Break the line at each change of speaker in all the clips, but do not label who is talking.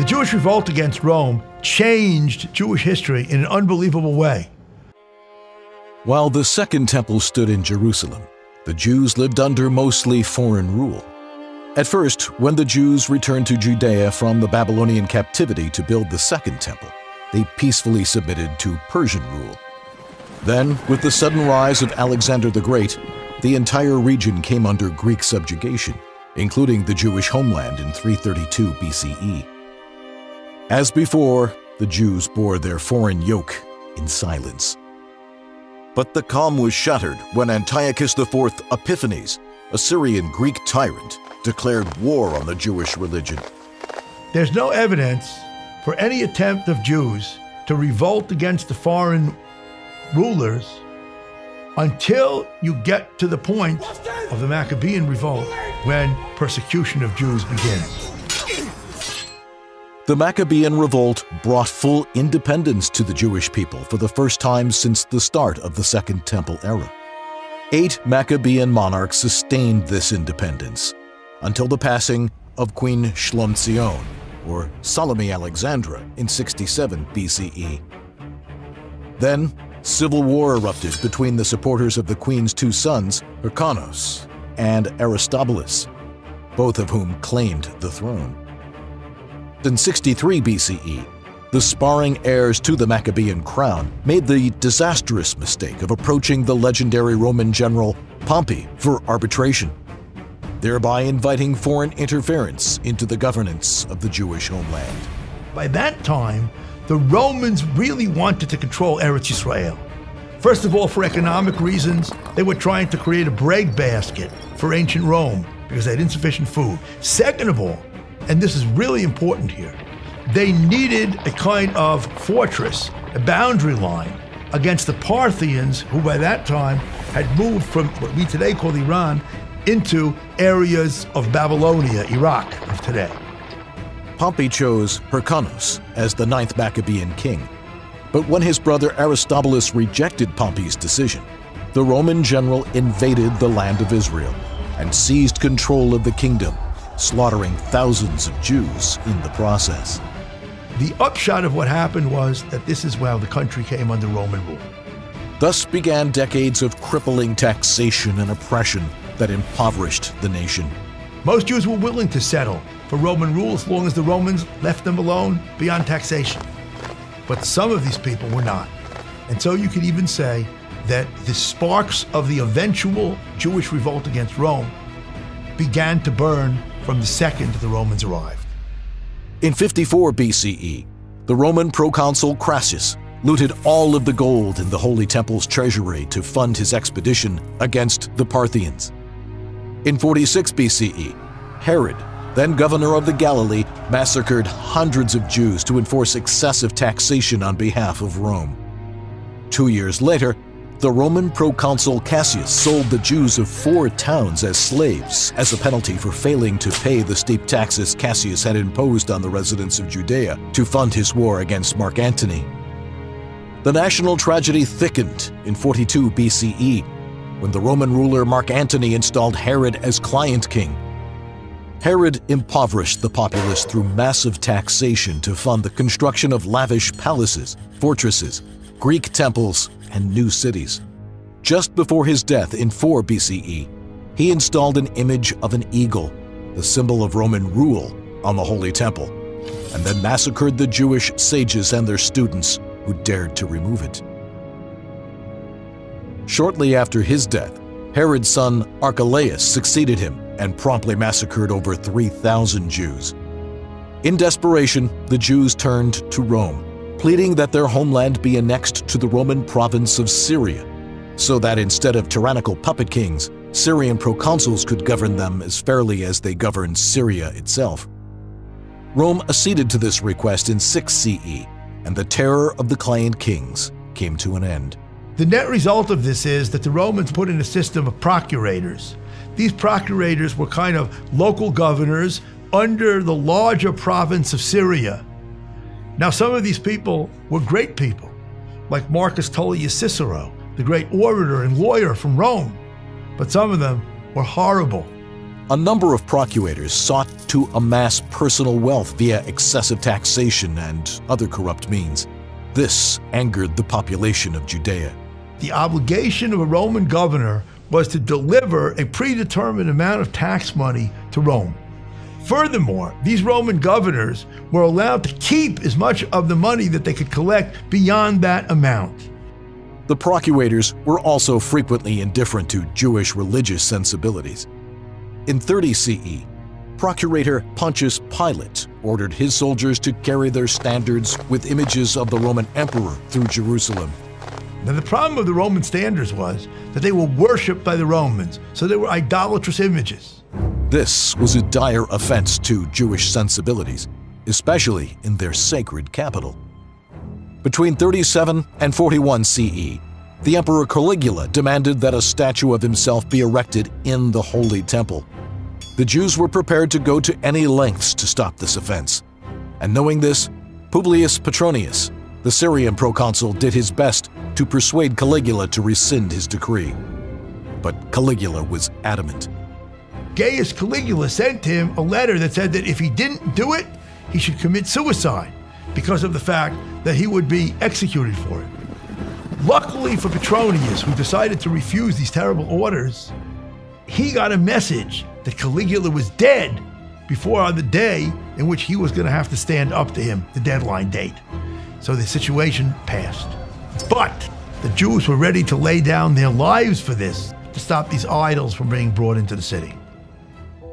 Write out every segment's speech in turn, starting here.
The Jewish revolt against Rome changed Jewish history in an unbelievable way.
While the Second Temple stood in Jerusalem, the Jews lived under mostly foreign rule. At first, when the Jews returned to Judea from the Babylonian captivity to build the Second Temple, they peacefully submitted to Persian rule. Then, with the sudden rise of Alexander the Great, the entire region came under Greek subjugation, including the Jewish homeland in 332 BCE. As before, the Jews bore their foreign yoke in silence. But the calm was shattered when Antiochus IV Epiphanes, a Syrian-Greek tyrant, declared war on the Jewish religion.
There's no evidence for any attempt of Jews to revolt against the foreign rulers until you get to the point of the Maccabean revolt, when persecution of Jews begins.
The Maccabean revolt brought full independence to the Jewish people for the first time since the start of the Second Temple era. 8 Maccabean monarchs sustained this independence until the passing of Queen Shlomtzion, or Salome Alexandra, in 67 BCE. Then, civil war erupted between the supporters of the queen's 2 sons, Hyrcanos and Aristobulus, both of whom claimed the throne. In 63 BCE, the sparring heirs to the Maccabean crown made the disastrous mistake of approaching the legendary Roman general Pompey for arbitration, thereby inviting foreign interference into the governance of the Jewish homeland.
By that time, the Romans really wanted to control Eretz Yisrael. First of all, for economic reasons, they were trying to create a breadbasket for ancient Rome because they had insufficient food. Second of all, and this is really important here, they needed a kind of fortress, a boundary line against the Parthians, who by that time had moved from what we today call Iran into areas of Babylonia, Iraq of today.
Pompey chose Hyrcanos as the 9th Maccabean king. But when his brother Aristobulus rejected Pompey's decision, the Roman general invaded the land of Israel and seized control of the kingdom, slaughtering thousands of Jews in the process.
The upshot of what happened was that this is how the country came under Roman rule.
Thus began decades of crippling taxation and oppression that impoverished the nation.
Most Jews were willing to settle for Roman rule as long as the Romans left them alone beyond taxation. But some of these people were not. And so you could even say that the sparks of the eventual Jewish revolt against Rome began to burn from the second the Romans arrived.
In 54 BCE, the Roman proconsul Crassus looted all of the gold in the Holy Temple's treasury to fund his expedition against the Parthians. In 46 BCE, Herod, then governor of the Galilee, massacred hundreds of Jews to enforce excessive taxation on behalf of Rome. 2 years later, the Roman proconsul Cassius sold the Jews of 4 towns as slaves as a penalty for failing to pay the steep taxes Cassius had imposed on the residents of Judea to fund his war against Mark Antony. The national tragedy thickened in 42 BCE when the Roman ruler Mark Antony installed Herod as client king. Herod impoverished the populace through massive taxation to fund the construction of lavish palaces, fortresses, Greek temples, and new cities. Just before his death in 4 BCE, he installed an image of an eagle, the symbol of Roman rule, on the Holy Temple, and then massacred the Jewish sages and their students who dared to remove it. Shortly after his death, Herod's son Archelaus succeeded him and promptly massacred over 3,000 Jews. In desperation, the Jews turned to Rome, pleading that their homeland be annexed to the Roman province of Syria, so that instead of tyrannical puppet kings, Syrian proconsuls could govern them as fairly as they governed Syria itself. Rome acceded to this request in 6 CE, and the terror of the client kings came to an end.
The net result of this is that the Romans put in a system of procurators. These procurators were kind of local governors under the larger province of Syria. Now, some of these people were great people, like Marcus Tullius Cicero, the great orator and lawyer from Rome. But some of them were horrible,
A number of procurators sought to amass personal wealth via excessive taxation and other corrupt means. This angered the population of Judea.
The obligation of a Roman governor was to deliver a predetermined amount of tax money to Rome. Furthermore, these Roman governors were allowed to keep as much of the money that they could collect beyond that amount.
The procurators were also frequently indifferent to Jewish religious sensibilities. In 30 CE, Procurator Pontius Pilate ordered his soldiers to carry their standards with images of the Roman emperor through Jerusalem.
Now, the problem of the Roman standards was that they were worshipped by the Romans, so they were idolatrous images.
This was a dire offense to Jewish sensibilities, especially in their sacred capital. Between 37 and 41 CE, the Emperor Caligula demanded that a statue of himself be erected in the Holy Temple. The Jews were prepared to go to any lengths to stop this offense. And knowing this, Publius Petronius, the Syrian proconsul, did his best to persuade Caligula to rescind his decree. But Caligula was adamant.
Gaius Caligula sent him a letter that said that if he didn't do it, he should commit suicide because of the fact that he would be executed for it. Luckily for Petronius, who decided to refuse these terrible orders, he got a message that Caligula was dead before the day in which he was going to have to stand up to him, the deadline date. So the situation passed. But the Jews were ready to lay down their lives for this, to stop these idols from being brought into the city.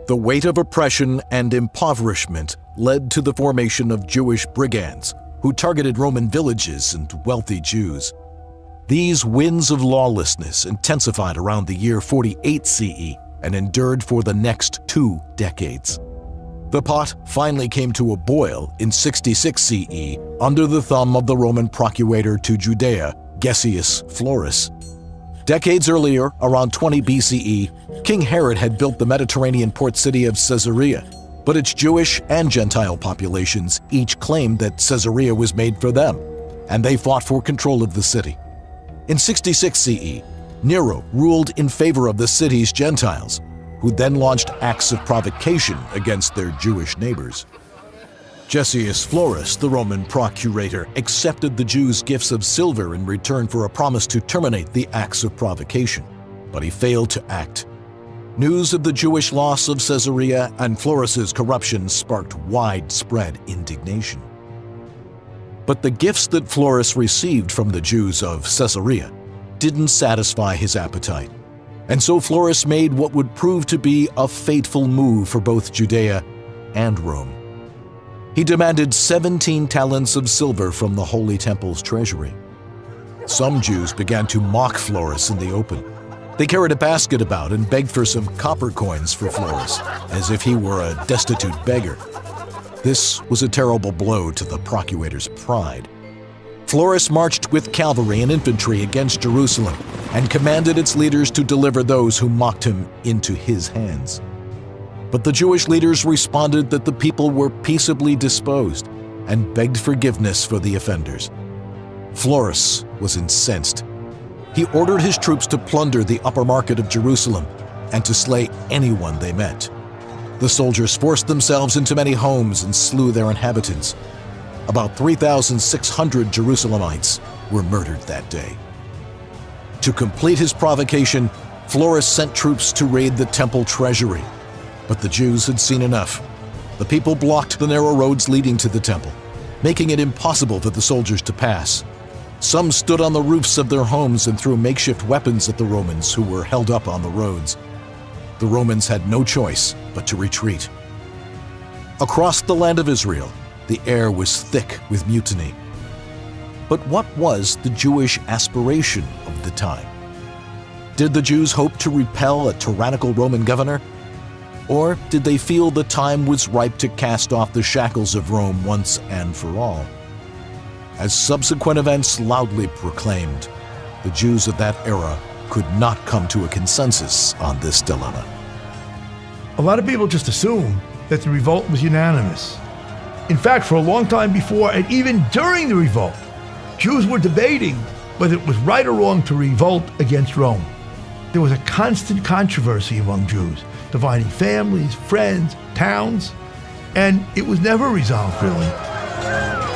The weight of oppression and impoverishment led to the formation of Jewish brigands who targeted Roman villages and wealthy Jews. These winds of lawlessness intensified around the year 48 CE and endured for the next 2 decades. The pot finally came to a boil in 66 CE under the thumb of the Roman procurator to Judea, Gessius Florus. Decades earlier, around 20 BCE, King Herod had built the Mediterranean port city of Caesarea, but its Jewish and Gentile populations each claimed that Caesarea was made for them, and they fought for control of the city. In 66 CE, Nero ruled in favor of the city's Gentiles, who then launched acts of provocation against their Jewish neighbors. Gessius Florus, the Roman procurator, accepted the Jews' gifts of silver in return for a promise to terminate the acts of provocation, but he failed to act. News of the Jewish loss of Caesarea and Florus's corruption sparked widespread indignation. But the gifts that Florus received from the Jews of Caesarea didn't satisfy his appetite, and so Florus made what would prove to be a fateful move for both Judea and Rome. He demanded 17 talents of silver from the Holy Temple's treasury. Some Jews began to mock Florus in the open. They carried a basket about and begged for some copper coins for Florus, as if he were a destitute beggar. This was a terrible blow to the procurator's pride. Florus marched with cavalry and infantry against Jerusalem and commanded its leaders to deliver those who mocked him into his hands. But the Jewish leaders responded that the people were peaceably disposed and begged forgiveness for the offenders. Florus was incensed. He ordered his troops to plunder the upper market of Jerusalem and to slay anyone they met. The soldiers forced themselves into many homes and slew their inhabitants. About 3,600 Jerusalemites were murdered that day. To complete his provocation, Florus sent troops to raid the temple treasury. But the Jews had seen enough. The people blocked the narrow roads leading to the temple, making it impossible for the soldiers to pass. Some stood on the roofs of their homes and threw makeshift weapons at the Romans who were held up on the roads. The Romans had no choice but to retreat. Across the land of Israel, the air was thick with mutiny. But what was the Jewish aspiration of the time? Did the Jews hope to repel a tyrannical Roman governor? Or did they feel the time was ripe to cast off the shackles of Rome once and for all? As subsequent events loudly proclaimed, the Jews of that era could not come to a consensus on this dilemma.
A lot of people just assume that the revolt was unanimous. In fact, for a long time before and even during the revolt, Jews were debating whether it was right or wrong to revolt against Rome. There was a constant controversy among Jews dividing families, friends, towns, and it was never resolved, really.